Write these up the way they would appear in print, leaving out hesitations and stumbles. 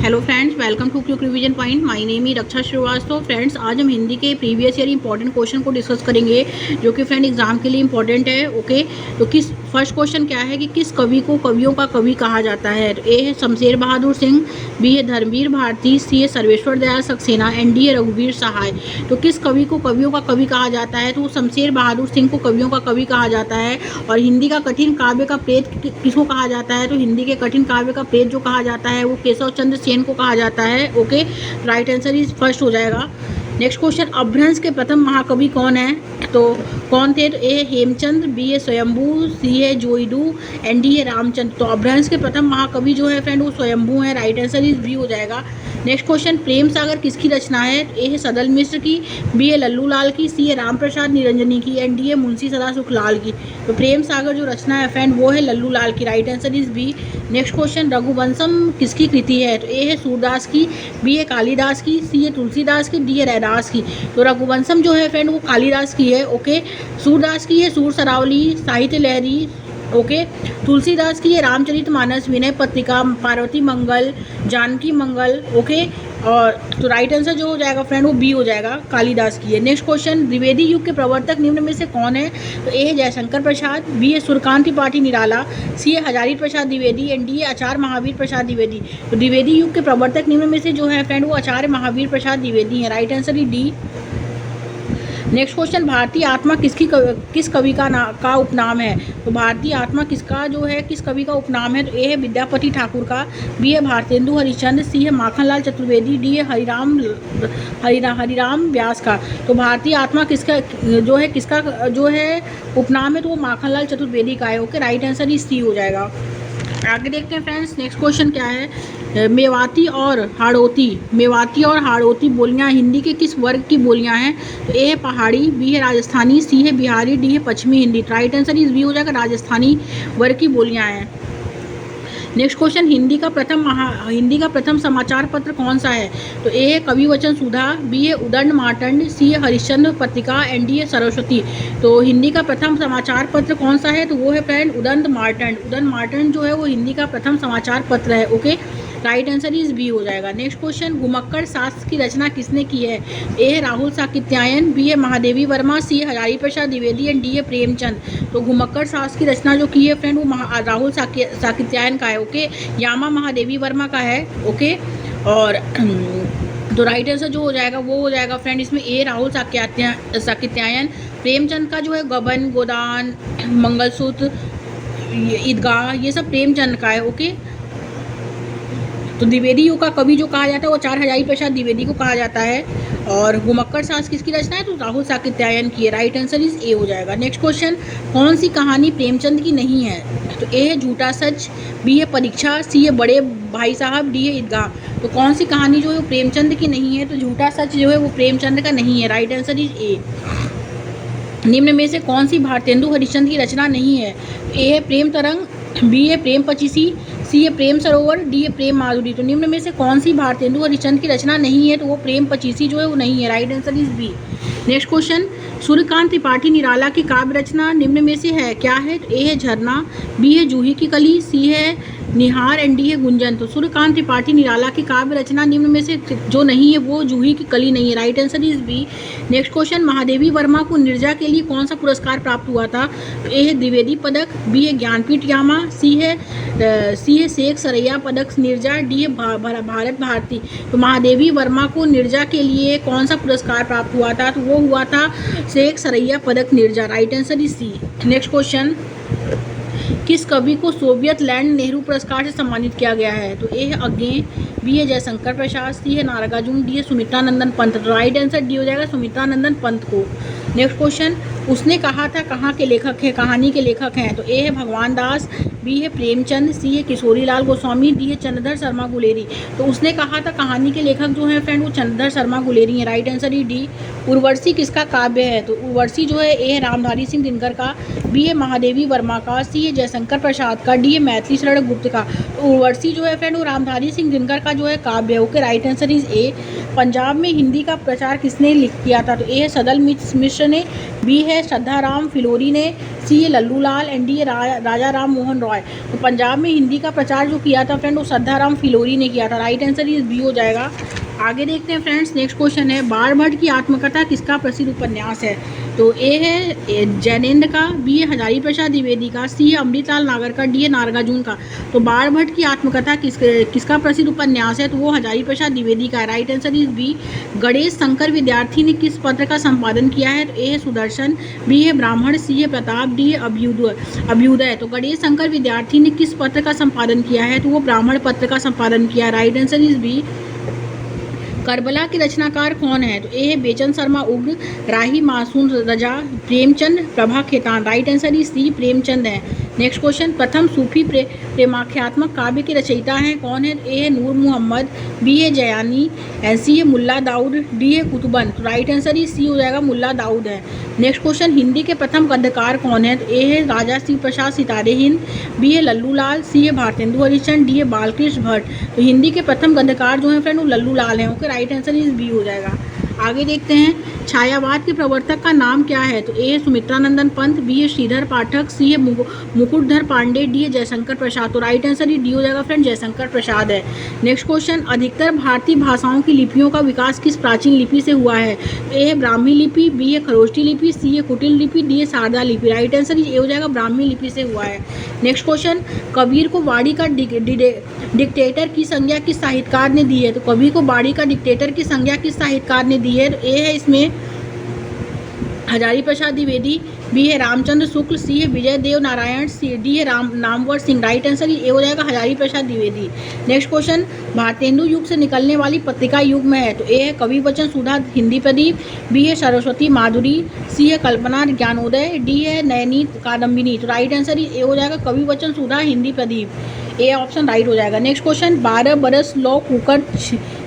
Hello friends, welcome to quick revision point. My name is Raksha Srivastava. Friends, आज हम हिंदी के previous year important question को discuss करेंगे जो कि फ्रेंड एग्जाम के लिए इंपॉर्टेंट है। ओके, तो किस फर्स्ट क्वेश्चन क्या है कि किस कवि को कवियों का कवि कहा जाता है। तो ए है शमशेर बहादुर सिंह, बी है धर्मवीर भारती, सी है सर्वेश्वर दयाल सक्सेना एंड डी है रघुवीर सहाय। तो किस कवि को कवियों का कवि कहा जाता है, तो शमशेर बहादुर सिंह को कवियों का कवि कहा जाता है। और हिंदी का कठिन काव्य का प्रेत किसको कहा जाता है, तो हिंदी के कठिन काव्य का प्रेत जो कहा जाता है वो केशव चंद्र सेन को कहा जाता है। Okay, right answer is first हो जाएगा। नेक्स्ट क्वेश्चन, अपभ्रंश के प्रथम महाकवि कौन है, तो कौन थे। तो ए हेमचंद्र, बी है स्वयंभू, सी है जोईडू एंड डी है रामचंद्र। तो अपभ्रंश के प्रथम महाकवि जो है फ्रेंड वो स्वयंभू है। राइट आंसर इज बी हो जाएगा। नेक्स्ट क्वेश्चन, प्रेम सागर किसकी रचना है। तो ए है सदल मिश्र की, बी है लल्लू लाल की, सी है राम प्रसाद निरंजनी की एंड डी है मुंशी सदा सुखलाल की। तो प्रेम सागर जो रचना है फ्रेंड वो है लल्लू लाल की। Right answer is B. Next question, Raghuvansham किसकी कृति है। तो ए है सूरदास की, बी है कालिदास की, सी है तुलसीदास की, डी है रैदास की। तो रघुवंशम जो है फ्रेंड वो कालिदास की है। ओके, सूरदास की है सूर सरावली, साहित्य लहरी। ओके, तुलसीदास की है रामचरितमानस, विनय पत्रिका, पार्वती मंगल, जानकी मंगल। ओके, और तो राइट आंसर जो हो जाएगा फ्रेंड वो बी हो जाएगा, कालिदास की है। नेक्स्ट क्वेश्चन, द्विवेदी युग के प्रवर्तक निम्न में से कौन है। तो ए है जयशंकर प्रसाद, बी है सूर्यकांत त्रिपाठी निराला, सी है हजारी प्रसाद द्विवेदी एंड डी है आचार्य महावीर प्रसाद द्विवेदी। तो द्विवेदी युग के प्रवर्तक निम्न में से जो है फ्रेंड वो आचार्य महावीर प्रसाद द्विवेदी है। Right answer is D. Next question, भारतीय आत्मा किस कवि का उपनाम है। तो भारतीय आत्मा किसका जो है किस कवि का उपनाम है। तो ए है विद्यापति ठाकुर का, बी है भारतेंदु हरिश्चंद्र, सी है माखनलाल चतुर्वेदी, डी है हरिराम व्यास का। तो भारतीय आत्मा किसका जो है उपनाम है, तो वो माखनलाल चतुर्वेदी का है। Okay, right answer is C हो जाएगा। आगे देखते हैं फ्रेंड्स, नेक्स्ट क्वेश्चन क्या है। मेवाती और हाड़ौती बोलियां हिंदी के किस वर्ग की बोलियां हैं। तो ए है पहाड़ी, बी है राजस्थानी, सी है बिहारी, डी है पश्चिमी Hindi. Right answer is B हो जाएगा, राजस्थानी वर्ग की बोलियां हैं। नेक्स्ट क्वेश्चन, हिंदी का प्रथम समाचार पत्र कौन सा है। तो ए है कवि वचन सुधा, बी है उदंड मार्तंड, सी है हरिश्चंद्र पत्रिका एंड डी है सरस्वती। तो हिंदी का प्रथम समाचार पत्र कौन सा है, तो वो है फ्रेंड उदंड मार्तंड जो है वो हिंदी का प्रथम समाचार पत्र है। Okay, right answer is B हो जाएगा। नेक्स्ट क्वेश्चन, घुमक्कड़ शास्त्र की रचना किसने की है। ए है राहुल साकित्यायन, बी है महादेवी वर्मा, सी है हजारी प्रसाद द्विवेदी एंड डी है प्रेमचंद। तो घुमक्कड़ शास्त्र की रचना जो की है फ्रेंड वो राहुल साकित्यायन का है। ओके, यामा महादेवी वर्मा का है। ओके, और तो राइट आंसर जो हो जाएगा वो हो जाएगा फ्रेंड इसमें ए राहुल साकित्यायन। प्रेमचंद का जो है गबन, गोदान, मंगलसूत्र, ईदगाह ये सब प्रेमचंद का है। ओके, तो द्विवेदी युग का कवि जो कहा जाता है वो आचार्य हजारी प्रसाद द्विवेदी को कहा जाता है। और घुमक्कड़ शास्त्र किसकी रचना है, तो राहुल साकित्यायन की है। राइट आंसर इज ए हो जाएगा। नेक्स्ट क्वेश्चन, कौन सी कहानी प्रेमचंद की नहीं है। तो ए है झूठा सच, बी है परीक्षा, सी है बड़े भाई साहब, डी है ईदगाह। तो कौन सी कहानी जो है वो प्रेमचंद की नहीं है, तो झूठा सच जो है वो प्रेमचंद का नहीं है। Right answer is a. निम्न में से कौन सी भारतेंदु हरिश्चंद्र की रचना नहीं है। ए है प्रेम तरंग, बी है प्रेम पचीसी, सी है प्रेम सरोवर, डी है प्रेम माधुरी। तो निम्न में से कौन सी भारतेंदु हरिश्चंद्र की रचना नहीं है, तो वो प्रेम पचीसी जो है वो नहीं है। Right answer is B. Next question, Suryakant Tripathi Nirala की काव्य रचना निम्न में से है क्या है। तो ए है झरना, बी है जूही की कली, सी है निहार एंड डी है गुंजन। तो सूर्यकांत त्रिपाठी निराला की काव्य रचना निम्न में से जो नहीं है वो जूही की कली नहीं है। Right answer is B. Next question, Mahadevi Verma को निर्जा के लिए कौन सा पुरस्कार प्राप्त हुआ था। तो ए है द्विवेदी पदक, बी है ज्ञानपीठ यामा, सी है शेख सरैया पदक निर्जा, डी है भारत भारती। तो महादेवी वर्मा को निर्जा के लिए कौन सा पुरस्कार प्राप्त हुआ था, तो वो हुआ था शेख सरैया पदक Neerja. Right answer is C. Next question, किस कवि को सोवियत लैंड नेहरू पुरस्कार से सम्मानित किया गया है। तो ए है अज्ञे, बी है जयशंकर प्रसाद, सी है नागार्जुन, डी है सुमित्रा नंदन पंत। तो राइट आंसर डी हो जाएगा, सुमित्रा नंदन पंत को। नेक्स्ट क्वेश्चन, उसने कहा था कहाँ के लेखक हैं, कहानी के लेखक हैं। तो ए है भगवान दास, बी है प्रेमचंद, सी है किशोरी लाल गोस्वामी, डी है चंद्रधर शर्मा गुलेरी। तो उसने कहा था कहानी के लेखक जो है फ्रेंड वो चंद्रधर शर्मा गुलेरी है। राइट आंसर ही डी। उर्वशी किसका काव्य है। तो उर्वशी जो है ए है रामधारी सिंह दिनकर का, बी है महादेवी वर्मा का, सी है जयशंकर प्रसाद का, डी है मैथिली शरण गुप्त का। तो उर्वशी जो है फ्रेंड वो रामधारी सिंह दिनकर का जो है काव्य है। Okay, right answer is a. Punjab में हिंदी का प्रचार किसने किया था? तो ए है सदल मिश्र ने, बी है श्रद्धा राम फिलोरी ने, सी है लल्लू लाल एंड डी है राजा राम मोहन रॉय। तो पंजाब में हिंदी का प्रचार जो किया था फ्रेंड वो श्रद्धा राम फिलोरी ने किया था। राइट आंसर इज बी हो जाएगा। आगे देखते हैं फ्रेंड्स, नेक्स्ट क्वेश्चन है बाण भट्ट की आत्मकथा किसका प्रसिद्ध उपन्यास है? तो ए है जैनेन्द्र का, बी है हजारी प्रसाद द्विवेदी का, सी है अमृतलाल नागर का, डी है नागार्जुन का। तो बाण भट्ट की आत्मकथा किसका प्रसिद्ध उपन्यास है? तो वो हजारी प्रसाद द्विवेदी का है। Right answer is B. Ganesh Shankar Vidyarthi ने किस पत्र का संपादन किया है? तो ए है सुदर्शन, बी है ब्राह्मण, सी है प्रताप, डी है अभ्युदय। तो गणेश शंकर विद्यार्थी ने किस पत्र का संपादन किया है? तो वो ब्राह्मण पत्र का संपादन किया। Right answer is B. Karbala के रचनाकार कौन है? तो ए है बेचन Sharma Ugra, Rahi Masoom Raza, Premchand, Prabha Khaitan. Right answer is C, Premchand है। नेक्स्ट क्वेश्चन, प्रथम सूफी प्रेमाख्यात्मक काव्य के रचयिता हैं कौन है? ए है नूर मोहम्मद, बी है जयानी, सी है मुल्ला दाऊद, डी है कुतुबन। तो राइट आंसर इज सी हो जाएगा, मुल्ला दाऊद है। नेक्स्ट क्वेश्चन, हिंदी के प्रथम गद्यकार कौन है? तो ए है राजा शिव प्रसाद सितारे हिंद, बी है लल्लू लाल, सी है भारतेंदु हरिश्चंद्र, डी है बालकृष्ण भट्ट। तो हिंदी के प्रथम गद्यकार जो है फ्रेंड वो लल्लू लाल हैं। Okay, right answer is B हो जाएगा। आगे देखते हैं, छायावाद के प्रवर्तक का नाम क्या है? तो ए है सुमित्रानंदन पंत, बी है श्रीधर पाठक, सी है मुकुटधर पांडे, डी है जयशंकर प्रसाद। तो राइट आंसर ही डी हो जाएगा फ्रेंड, जयशंकर प्रसाद है। नेक्स्ट क्वेश्चन, अधिकतर भारतीय भाषाओं की लिपियों का विकास किस प्राचीन लिपि से हुआ है? ए है ब्राह्मी लिपि, बी है खरोष्ठी लिपि, सी है कुटिल लिपि, डी है शारदा लिपि। राइट आंसर ए हो जाएगा, ब्राह्मी लिपि से हुआ है। नेक्स्ट क्वेश्चन, कबीर को बाड़ी का डिक्टेटर की संज्ञा किस साहित्यकार ने दी है? तो कबीर को बाड़ी का डिक्टेटर की संज्ञा किस साहित्यकार ने दी है? तो ए है इसमें हजारी प्रसाद द्विवेदी, बी है रामचंद्र शुक्ल, सी है विजय देव नारायण, सी डी है Namvar Singh. Right answer A हो जाएगा, हजारी प्रसाद द्विवेदी। नेक्स्ट क्वेश्चन, भारतेंदु युग से निकलने वाली पत्रिका युग में है? तो ए है कवि वचन सुधा हिंदी प्रदीप, बी है सरस्वती माधुरी, सी है कल्पना ज्ञानोदय, डी है नयनी कादम्बिनी। तो राइट आंसर ए हो जाएगा, Kavi Vachan Sudha Hindi Pradeep. A option right हो जाएगा। नेक्स्ट क्वेश्चन, 12 बरस लौ कुकर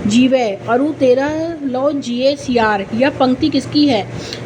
जीवे अरु 13 लौ जिए सियार, यह पंक्ति किसकी है?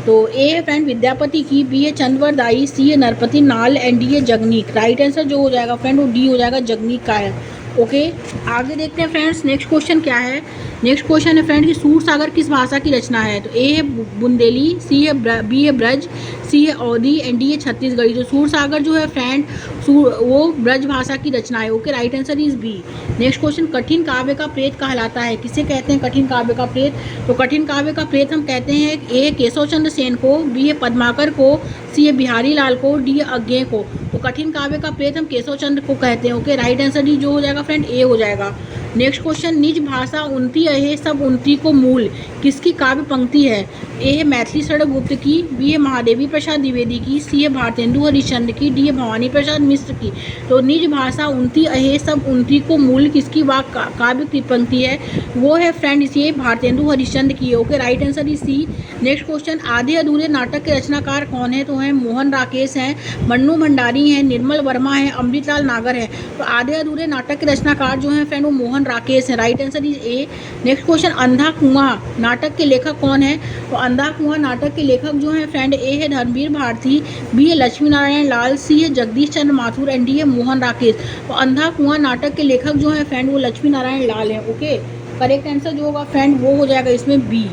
तो ए है फ्रेंड विद्यापति की, बी है चंद्रवरदाई, सी है नरपति नाल एंड डी है जगनीक। राइट आंसर जो हो जाएगा फ्रेंड वो डी हो जाएगा, जगनीक का है। ओके, आगे देखते हैं फ्रेंड्स, नेक्स्ट क्वेश्चन क्या है? नेक्स्ट क्वेश्चन है फ्रेंड कि सूरसागर किस भाषा की रचना है? तो ए है बुंदेली, सी है बी है ब्रज, सी है अवधी एंड डी है छत्तीसगढ़ी। तो सूरसागर जो है फ्रेंड वो ब्रज भाषा की रचना है। Okay, right answer is B. Next question, कठिन काव्य का प्रेत कहलाता है? किसे कहते हैं कठिन काव्य का प्रेत? तो कठिन काव्य का प्रेत हम कहते हैं ए है केशव चंद्र सेन को, बी है पद्माकर को, सी है बिहारी लाल को, डी है अज्ञेय को। तो कठिन काव्य का प्रेत हम केशव चंद्र को कहते हैं। ओके, राइट आंसर डी जो हो जाएगा फ्रेंड ए हो जाएगा। नेक्स्ट क्वेश्चन, निज भाषा उन्नति अहे सब उन्नति को मूल किसकी काव्य पंक्ति है? ए है मैथिली शरण गुप्त की, बी है महादेवी प्रसाद द्विवेदी की, सी है भारतेंदु हरिश्चंद्र की, डी है भवानी प्रसाद मिश्र की। तो निज भाषा उन्नति अहे सब उन्नति को मूल किसकी काव्य की पंक्ति है? वो है फ्रेंड इसी भारतेंदु हरिश्चंद्र की। Okay, right answer is C. Next question, Aadhe Adhure नाटक के रचनाकार कौन है? तो है मोहन राकेश हैं, मन्नू भंडारी हैं, निर्मल वर्मा है, अमृतलाल नागर है। तो आधे अधूरे नाटक के रचनाकार जो है फ्रेंड वो मोहन राकेश हैं। Right answer is a. Next question, अंधा कुआं नाटक के लेखक कौन है? तो अंधा कुआं नाटक के लेखक जो है फ्रेंड ए है धर्मवीर भारती, बी है लक्ष्मी नारायण लाल, सी है जगदीश चंद्र माथुर एंड डी है मोहन राकेश। तो अंधा कुआं नाटक के लेखक जो है फ्रेंड वो लक्ष्मी नारायण लाल है। ओके, करेक्ट आंसर जो होगा फ्रेंड वो हो जाएगा इसमें बी।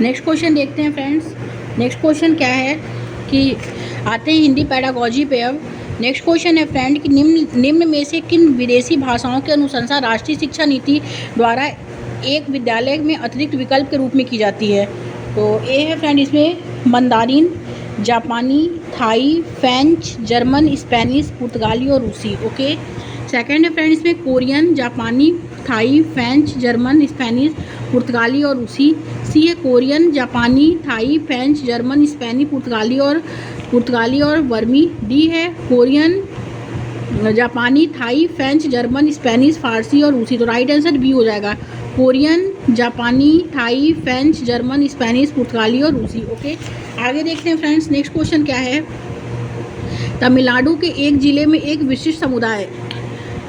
नेक्स्ट क्वेश्चन देखते हैं फ्रेंड्स। नेक्स्ट क्वेश्चन क्या है कि आते हैं हिंदी पैडागोजी पे। अब नेक्स्ट क्वेश्चन है फ्रेंड कि निम्न में से किन विदेशी भाषाओं की अनुशंसा राष्ट्रीय शिक्षा नीति द्वारा एक विद्यालय में अतिरिक्त विकल्प के रूप में की जाती है? तो ए है फ्रेंड इसमें मंदारिन, जापानी, थाई, फ्रेंच, जर्मन, स्पेनिश, पुर्तगाली और रूसी। ओके, सेकंड है फ्रेंड्स में कोरियन, जापानी, थाई, फ्रेंच, जर्मन, स्पेनिश, पुर्तगाली और रूसी। सी है कोरियन, जापानी, थाई, फ्रेंच, जर्मन, स्पेनिश, पुर्तगाली और वर्मी। डी है कोरियन, जापानी, थाई, फ्रेंच, जर्मन, स्पेनिश, फारसी और रूसी। तो राइट आंसर बी हो जाएगा, कोरियन, जापानी, थाई, फ्रेंच, जर्मन, स्पेनिश, पुर्तगाली और रूसी। ओके, आगे देखते हैं फ्रेंड्स, नेक्स्ट क्वेश्चन क्या है। तमिलनाडु के एक जिले में एक विशिष्ट समुदाय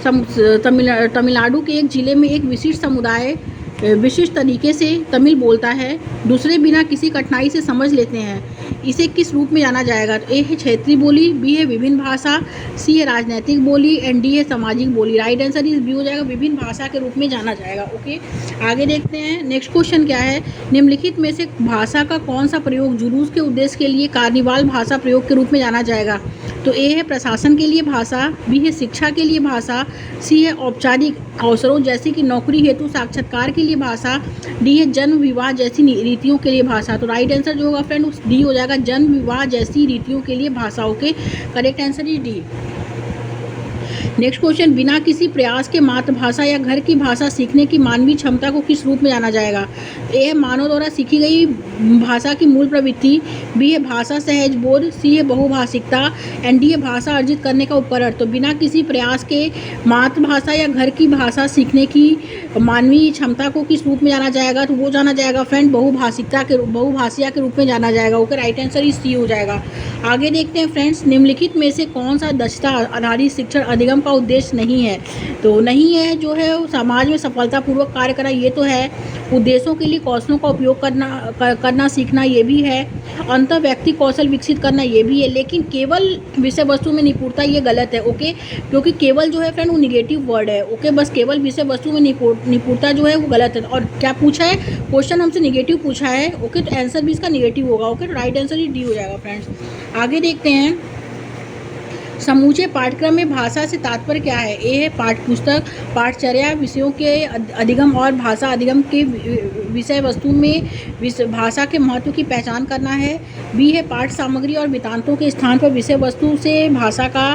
तमिलनाडु के एक जिले में एक विशिष्ट समुदाय विशिष्ट तरीके से तमिल बोलता है, दूसरे बिना किसी कठिनाई से समझ लेते हैं। इसे किस रूप में जाना जाएगा? तो ए है क्षेत्रीय बोली, बी है विभिन्न भाषा, सी है राजनीतिक बोली एंड डी है सामाजिक बोली। राइट आंसर इस बी हो जाएगा, विभिन्न भाषा के रूप में जाना जाएगा। ओके, आगे देखते हैं नेक्स्ट क्वेश्चन क्या है। निम्नलिखित में से भाषा का कौन सा प्रयोग जुलूस के उद्देश्य के लिए कार्निवाल भाषा प्रयोग के रूप में जाना जाएगा? तो ए है प्रशासन के लिए भाषा, बी है शिक्षा के लिए भाषा, सी है औपचारिक अवसरों जैसे कि नौकरी हेतु साक्षात्कार के लिए भाषा, डी है जन्म विवाह जैसी रीतियों के लिए भाषा। तो राइट आंसर जो होगा फ्रेंड उस डी हो जाएगा, जन्म विवाह जैसी रीतियों के लिए भाषाओं के। Correct answer is D. Next question, बिना किसी प्रयास के मातृभाषा या घर की भाषा सीखने की मानवीय क्षमता को किस रूप में जाना जाएगा? ए है मानव द्वारा सीखी गई भाषा की मूल प्रवृत्ति, बी है भाषा सहज बोध, सी है बहुभाषिकता एंड डी है भाषा अर्जित करने का उपकरण। तो बिना किसी प्रयास के मातृभाषा या घर की भाषा सीखने की मानवीय क्षमता को किस रूप में जाना जाएगा? तो वो जाना जाएगा फ्रेंड बहुभाषिया के रूप में जाना जाएगा। ओके, राइट आंसर इस सी हो जाएगा। आगे देखते हैं फ्रेंड्स, निम्नलिखित में से कौन सा दक्षता आधारित शिक्षण अधिगम का उद्देश्य नहीं है? तो नहीं है जो है समाज में सफलतापूर्वक कार्य करना, ये तो है। उद्देश्यों के लिए कौशलों का उपयोग करना सीखना, ये भी है। अंतर व्यक्ति कौशल विकसित करना, ये भी है। लेकिन केवल विषय वस्तु में निपुणता, ये गलत है। ओके, क्योंकि केवल जो है फ्रेंड वो निगेटिव वर्ड है। ओके, बस केवल विषय वस्तु में निपुणता जो है वो गलत है। और क्या पूछा है क्वेश्चन, हमसे निगेटिव पूछा है। ओके, तो आंसर भी इसका निगेटिव होगा। ओके, तो राइट आंसर ही डी हो जाएगा फ्रेंड्स। आगे देखते हैं, समूचे पाठ्यक्रम में भाषा से तात्पर्य क्या है? ए है पाठ्यपुस्तक, पाठचर्या, विषयों के अधिगम और भाषा अधिगम के विषय वस्तु में भाषा के महत्व की पहचान करना है। बी है पाठ्य सामग्री और वृत्तांतों के स्थान पर विषय वस्तु से भाषा का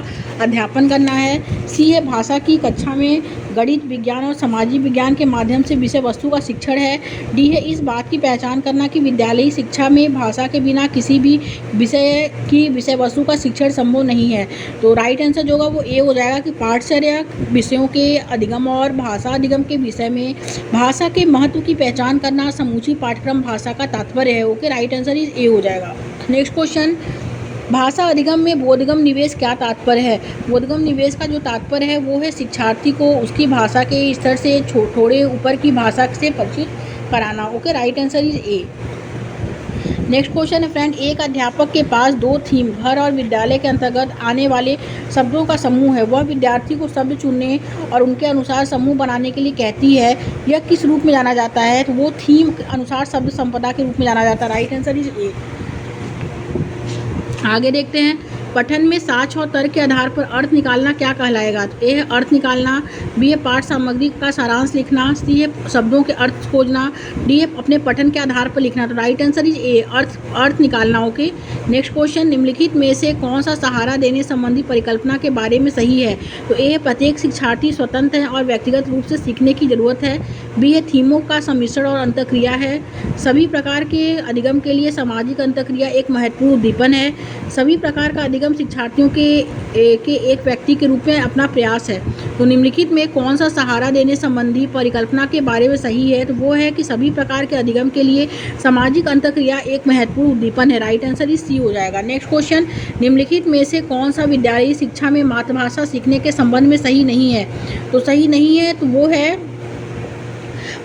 अध्यापन करना है। सी है भाषा की कक्षा में गणित, विज्ञान और सामाजिक विज्ञान के माध्यम से विषय वस्तु का शिक्षण है। डी है इस बात की पहचान करना कि विद्यालयी शिक्षा में भाषा के बिना किसी भी विषय वस्तु का शिक्षण संभव नहीं है। तो राइट आंसर जो होगा वो ए हो जाएगा कि पाठचर्या, विषयों के अधिगम और भाषा अधिगम के विषय में भाषा के महत्व की पहचान करना समूची पाठ्यक्रम भाषा का तात्पर्य है। Okay, right answer is a हो जाएगा। नेक्स्ट क्वेश्चन, भाषा अधिगम में बोधगम निवेश क्या तात्पर्य है? बोधगम निवेश का जो तात्पर्य है वो है शिक्षार्थी को उसकी भाषा के स्तर से थोड़े ऊपर की भाषा से परिचित कराना। Okay, right answer is a. Next question है फ्रेंड, एक अध्यापक के पास दो थीम, घर और विद्यालय के अंतर्गत आने वाले शब्दों का समूह है। वह विद्यार्थी को शब्द चुनने और उनके अनुसार समूह बनाने के लिए कहती है। यह किस रूप में जाना जाता है? तो वो थीम के अनुसार शब्द संपदा के रूप में जाना जाता है। Right answer is a. आगे देखते हैं, पठन में साक्ष्य और तर्क के आधार पर अर्थ निकालना क्या कहलाएगा? तो ए है अर्थ निकालना, बी है पाठ सामग्री का सारांश लिखना, सी है शब्दों के अर्थ खोजना, डी है अपने पठन के आधार पर लिखना। तो राइट आंसर इज ए, अर्थ निकालना। ओके, नेक्स्ट क्वेश्चन, निम्नलिखित में से कौन सा सहारा देने संबंधी परिकल्पना के बारे में सही है? तो ए है प्रत्येक शिक्षार्थी स्वतंत्र है और व्यक्तिगत रूप से सीखने की जरूरत है, बी है थीमों का सम्मिश्रण और अंतःक्रिया है, सभी प्रकार के अधिगम के लिए सामाजिक अंतःक्रिया एक महत्वपूर्ण उद्दीपन है, सभी प्रकार का अधिगम शिक्षार्थियों के एक व्यक्ति के रूप में अपना प्रयास है। तो निम्नलिखित में कौन सा सहारा देने संबंधी परिकल्पना के बारे में सही है? तो वो है कि सभी प्रकार के अधिगम के लिए सामाजिक अंतःक्रिया एक महत्वपूर्ण उद्दीपन है। राइट आंसर इस सी हो जाएगा। नेक्स्ट क्वेश्चन, निम्नलिखित में से कौन सा विद्यालयी शिक्षा में मातृभाषा सीखने के संबंध में सही नहीं है? तो सही नहीं है तो वो है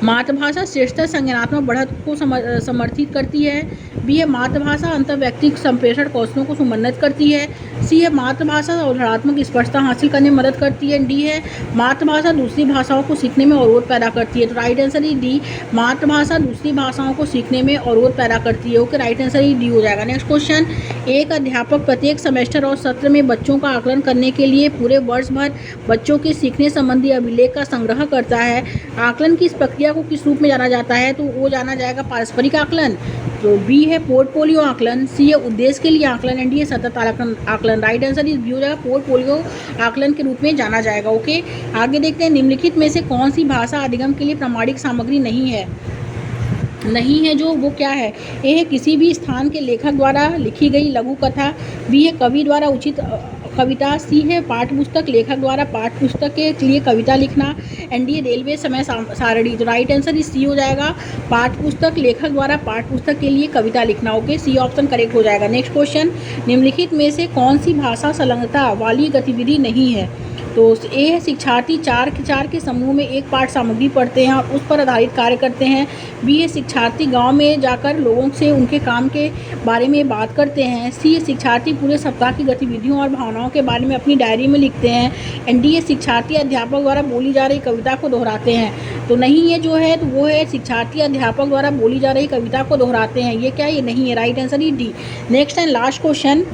मातृभाषा श्रेष्ठता संज्ञानात्मक बढ़त को समर्थित करती है, बी है मातृभाषा अंतर्व्यक्तिक संप्रेषण कौशलों को समन्वित करती है, सी है मातृभाषा अवधारणात्मक स्पष्टता हासिल करने में मदद करती है, डी है मातृभाषा दूसरी भाषाओं को सीखने में अवरोध पैदा करती है। तो राइट आंसर ही डी, मातृभाषा दूसरी भाषाओं को सीखने में अवरोध पैदा करती है। ओके, राइट आंसर ही डी हो जाएगा। नेक्स्ट क्वेश्चन, एक अध्यापक प्रत्येक सेमेस्टर और सत्र में बच्चों का आकलन करने के लिए पूरे वर्ष भर बच्चों के सीखने संबंधी अभिलेख का संग्रह करता है। आकलन की इस प्रक्रिया प्रक्रिया को किस रूप में जाना जाता है, तो वो जाना जाएगा पारस्परिक आकलन। तो बी है पोर्टफोलियो आकलन, सी है उद्देश्य के लिए आकलन, एंड डी है सतत आकलन। राइट आंसर इस बी हो जाएगा, पोर्टफोलियो आकलन के रूप में जाना जाएगा। ओके, आगे देखते हैं निम्नलिखित में से कौन सी भाषा अधिगम के लिए प्रामाणिक सामग्री नहीं है। जो वो क्या है, ए है किसी भी स्थान के लेखक द्वारा लिखी गई लघु कथा, बी है कवि द्वारा उचित कविता, सी है पाठ्यपुस्तक लेखक द्वारा पाठ्यपुस्तक के लिए कविता लिखना, एंड डी रेलवे समय सारणी। तो राइट आंसर इस सी हो जाएगा, पाठ्यपुस्तक लेखक द्वारा पाठ्यपुस्तक के लिए कविता लिखना। ओके, सी ऑप्शन करेक्ट हो जाएगा। नेक्स्ट क्वेश्चन, निम्नलिखित में से कौन सी भाषा संलग्नता वाली गतिविधि नहीं है। तो ए है शिक्षार्थी चार के समूह में एक पाठ सामग्री पढ़ते हैं और उस पर आधारित कार्य करते हैं, बी है शिक्षार्थी गांव में जाकर लोगों से उनके काम के बारे में बात करते हैं, सी है शिक्षार्थी पूरे सप्ताह की गतिविधियों और भावनाओं के बारे में अपनी डायरी में लिखते हैं, एंड डी है शिक्षार्थी अध्यापक द्वारा बोली जा रही कविता को दोहराते हैं। तो नहीं है जो है, तो वो है शिक्षार्थी अध्यापक द्वारा बोली जा रही कविता को दोहराते हैं। ये क्या है, ये नहीं है। Right answer is D. Next and last question,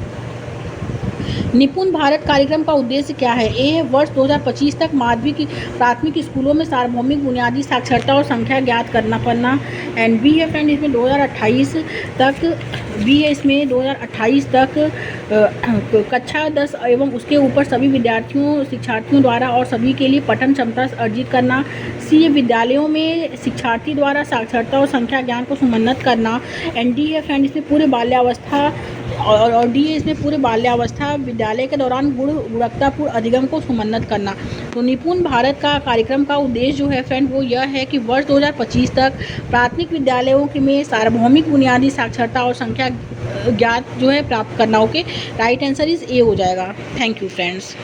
निपुण भारत कार्यक्रम का उद्देश्य क्या है। ए है वर्ष 2025 तक माध्यमिक प्राथमिक स्कूलों में सार्वभौमिक बुनियादी साक्षरता और संख्या ज्ञात करना, एंड बी है फ्रेंड इसमें 2028 तक, बी है इसमें 2028 तक कक्षा 10 एवं उसके ऊपर सभी शिक्षार्थियों द्वारा और सभी के लिए पठन क्षमता अर्जित करना, सी है विद्यालयों में शिक्षार्थी द्वारा साक्षरता और संख्या ज्ञान को समुन्नत करना, एंड डी है फ्रेंड इसमें पूरे बाल्यावस्था और डी है इसमें पूरे बाल्यावस्था विद्यालय के दौरान गुणवत्तापूर्ण अधिगम को समुन्नत करना। तो निपुण भारत का कार्यक्रम का उद्देश्य जो है फ्रेंड वो यह है कि वर्ष 2025 तक प्राथमिक विद्यालयों में सार्वभौमिक बुनियादी साक्षरता और संख्या ज्ञात जो है प्राप्त करना। Okay, right answer is a हो जाएगा। Thank you friends.